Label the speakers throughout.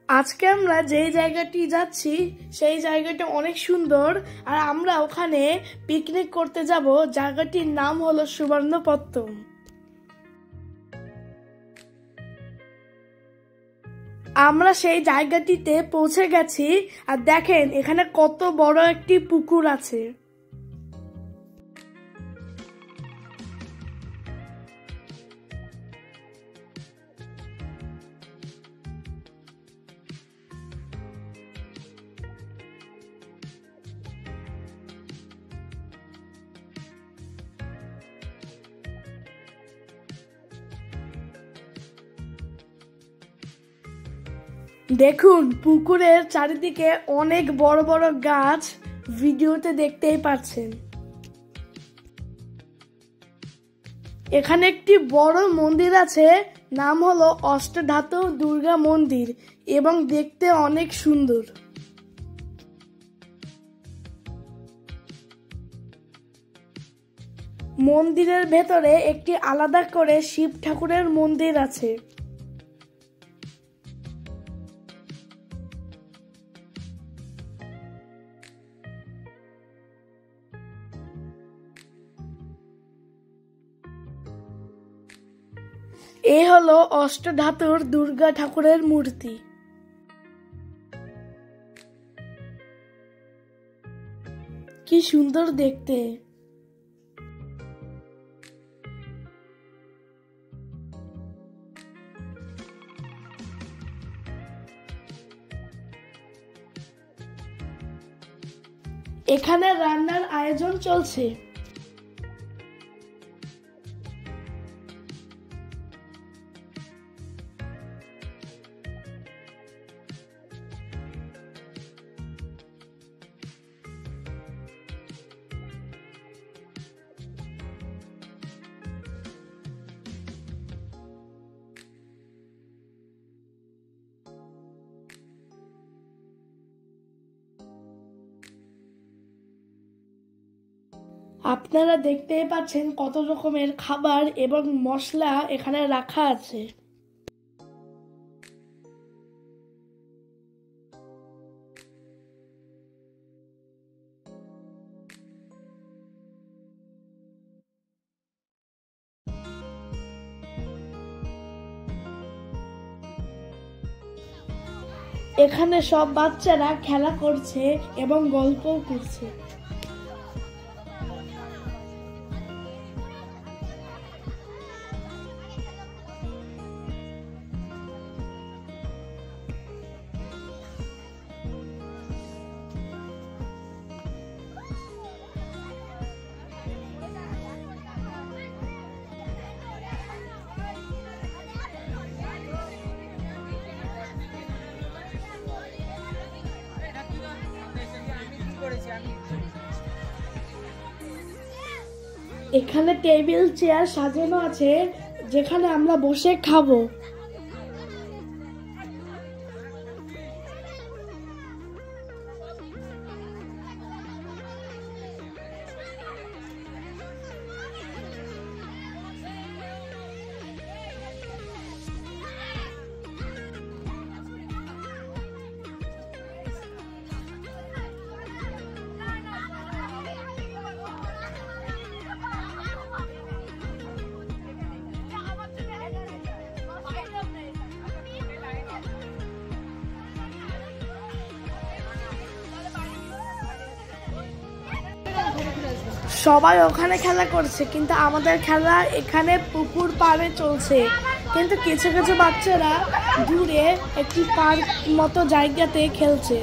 Speaker 1: আজকে আমরা যেই জায়গাটি যাচ্ছি সেই জায়গাটা অনেক সুন্দর আর আমরা ওখানে পিকনিক করতে যাব। জায়গাটির নাম হলো সুবর্ণপত্তম। আমরা সেই জায়গাটিতে পৌঁছে গেছি আর দেখেন এখানে কত বড় একটি পুকুর আছে। দেখুন পুকুরের চারিদিকে অনেক বড় বড় গাছ, ভিডিওতে দেখতেই পাচ্ছেন। এখানে একটি বড় মন্দির আছে, নাম হলো অষ্টধাতু দুর্গা মন্দির এবং দেখতে অনেক সুন্দর। মন্দিরের ভেতরে একটি আলাদা করে শিব ঠাকুরের মন্দির আছে। এ হলো অষ্টধাতুর দুর্গা ঠাকুরের মূর্তি। কি সুন্দর দেখতে। এখানে রান্নার আয়োজন চলছে। আপনারা দেখতেই পাচ্ছেন কত রকমের খাবার এবং মশলা এখানে রাখা আছে। এখানে সব বাচ্চারা খেলা করছে এবং গল্পও করছে। এখানে টেবিল চেয়ার সাজানো আছে যেখানে আমরা বসে খাবো। সবাই ওখানে খেলা করছে কিন্তু আমাদের খেলা এখানে পুকুর পাড়ে চলছে। কিন্তু কিছু কিছু বাচ্চারা দূরে একটি পার্ক মতো জায়গাতে খেলছে।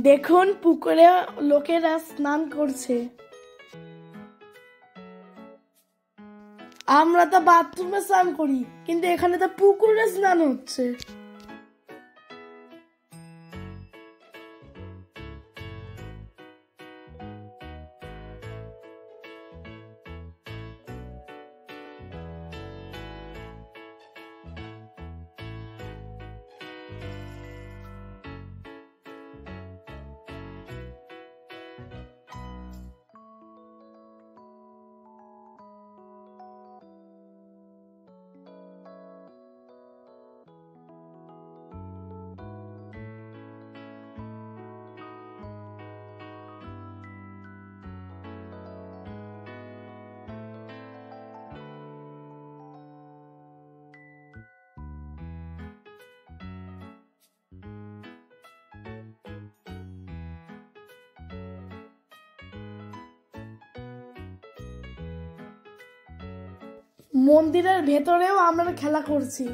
Speaker 1: দেখুন পুকুরে লোকেরা স্নান করছে। আমরা তো বাথরুমে স্নান করি, কিন্তু এখানে তো পুকুরে স্নান হচ্ছে। মন্দিরের ভেতরেও আমরা খেলা করছি।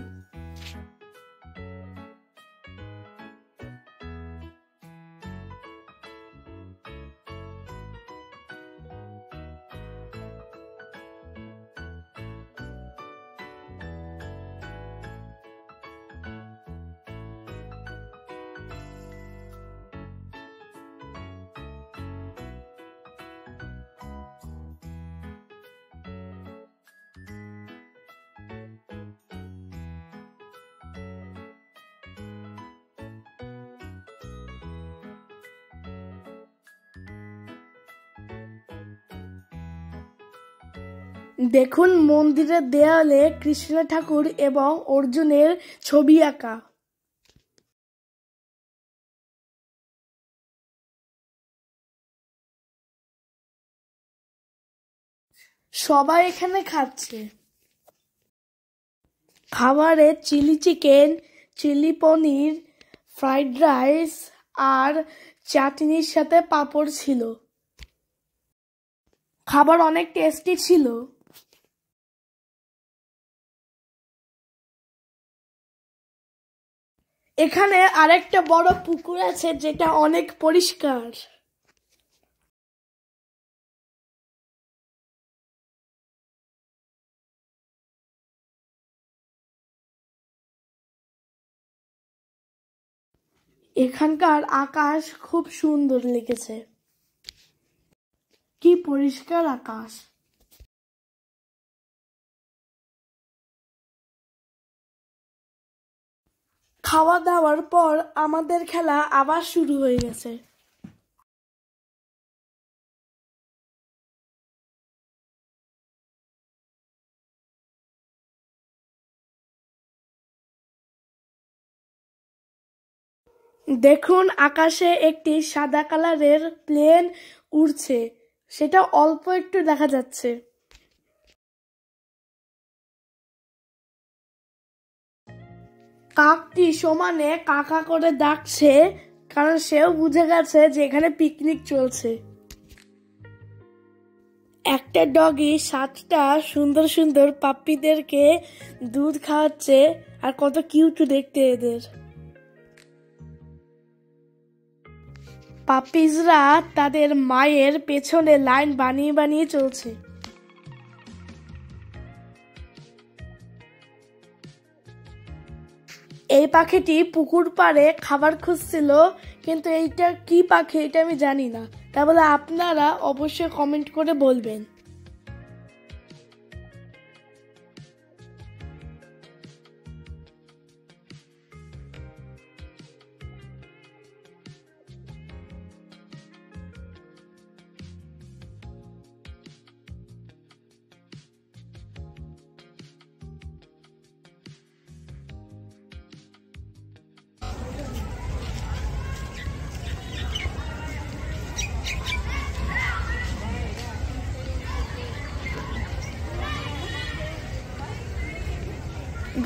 Speaker 1: দেখুন মন্দিরের দেয়ালে কৃষ্ণ ঠাকুর এবং অর্জুনের ছবি আঁকা। সবাই এখানে খাচ্ছে। খাবারে চিলি চিকেন, চিলি পনির, ফ্রাইড রাইস আর চাটনির সাথে পাঁপড় ছিল। খাবার অনেক টেস্টি ছিল। এখানে আরেকটা বড় পুকুর আছে যেটা অনেক পরিষ্কার। এখানকার আকাশ খুব সুন্দর লেগেছে। কি পরিষ্কার আকাশ। খাওয়া দাওয়ার পর আমাদের খেলা আবার শুরু হয়ে গেছে। দেখুন আকাশে একটি সাদা কালারের প্লেন উড়ছে, সেটা অল্প একটু দেখা যাচ্ছে। কাকটি সমানে কাকা করে ডাকছে, কারণ সেও বুঝে গেছে যে এখানে পিকনিক চলছে। একটা ডগি 7টা সুন্দর সুন্দর পাপ্পিদেরকে দুধ খাওয়াচ্ছে, আর কত কিউট দেখতে এদের। পাপিজরা তাদের মায়ের পেছনে লাইন বানিয়ে বানিয়ে চলছে। এই পাখিটি পুকুর পাড়ে খাবার খুঁজছিল, কিন্তু এইটা কি পাখি এটা আমি জানি না। তা বলে আপনারা অবশ্যই কমেন্ট করে বলবেন।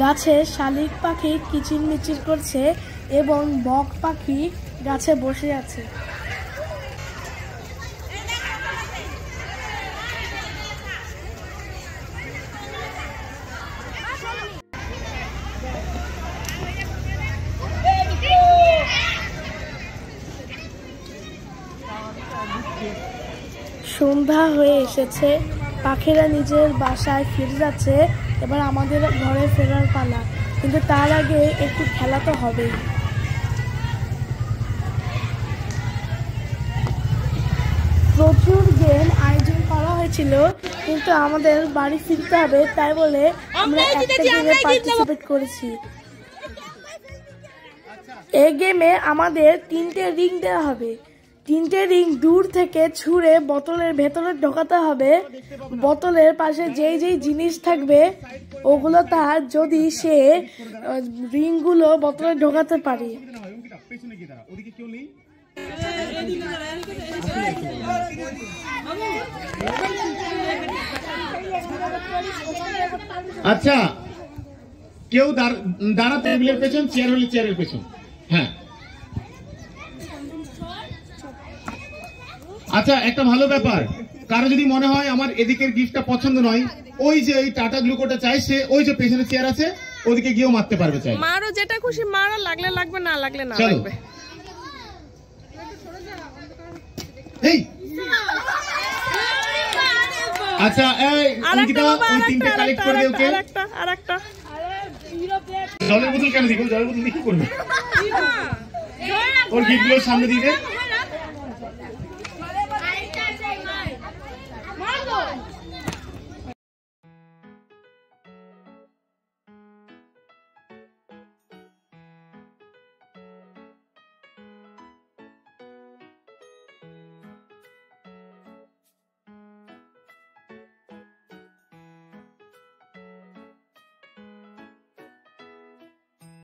Speaker 1: গাছে শালিক পাখি কিচিরমিচির করছে এবং বক পাখি গাছে বসে আছে। সন্ধ্যা হয়ে এসেছে। পাখিরা নিজের বাসায় ফিরে যাচ্ছে। এবার আমাদের ঘরে ফেরার পালা, কিন্তু তার আগে একটু খেলা তো হবেই। প্রচুর গেম আয়োজন করা হয়েছিল, কিন্তু আমাদের বাড়ি ফিরতে হবে, তাই বলে আমরা একটা গেমে পার্টিসিপেট করেছি। এই গেমে আমাদের 3টে রিং দেওয়া হবে। 3টে রিং দূর থেকে ছুঁড়ে বোতলের ভেতরে ঢোকাতে হবে। বোতলের পাশে যেই যেই জিনিস থাকবে ওগুলো তার, যদি সে রিংগুলো বোতলে ঢোকাতে পারে।
Speaker 2: আচ্ছা, কেউ দাঁড়া টেবিলের পেছন, চেয়ার হলে চেয়ারের পেছন। হ্যাঁ, আচ্ছা, একটা ভালো ব্যাপার, কারো যদি মনে হয় আমার এদিকের গিফটটা পছন্দ নয়, ওই যে এই টাটা গ্লুকোটা চাই, সে ওই যে পেছনে চেয়ার আছে ওদিকে গিয়েও মারতে পারবে। চাই
Speaker 3: মারো, যেটা খুশি মারো, লাগলে লাগবে, না লাগলে না লাগবে।
Speaker 2: এই আচ্ছা, এই অঙ্কিতা ওই 3টে কালেক্ট করে দে। ওকে,
Speaker 3: আরেকটা
Speaker 2: জলের বোতল কেন দিব? জলের বোতল দিয়ে কি করবে? ওর গিফটগুলোর সামনে দিবে।